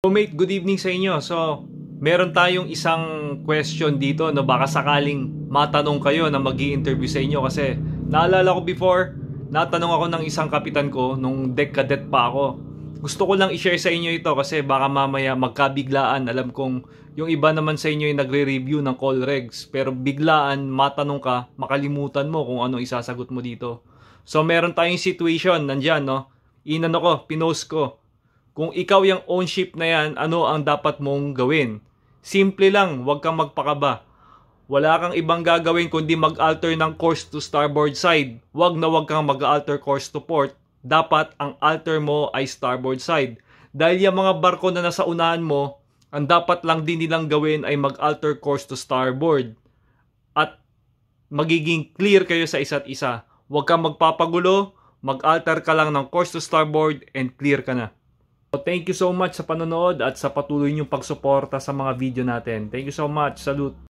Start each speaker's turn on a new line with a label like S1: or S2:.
S1: Mate, good evening sa inyo. So, meron tayong isang question dito no, baka sakaling matanong kayo na magi-interview sa inyo kasi naalala ko before, natanong ako ng isang kapitan ko nung deck cadet pa ako. Gusto ko lang i-share sa inyo ito kasi baka mamaya magkabiglaan. Alam kong yung iba naman sa inyo yung nagre-review ng call regs pero biglaan matanong ka, makalimutan mo kung anong isasagot mo dito. So, meron tayong situation nandyan, no? Inano ko, pinost ko. Kung ikaw yung own ship na yan, ano ang dapat mong gawin? Simple lang, huwag kang magpakaba. Wala kang ibang gagawin kundi mag-alter ng course to starboard side. Huwag kang mag-alter course to port. Dapat ang alter mo ay starboard side. Dahil yung mga barko na nasa unahan mo, ang dapat lang din nilang gawin ay mag-alter course to starboard. At magiging clear kayo sa isa't isa. Huwag kang magpapagulo, mag-alter ka lang ng course to starboard and clear ka na. So, thank you so much sa panonood at sa patuloy niyong pagsuporta sa mga video natin. Thank you so much. Salute!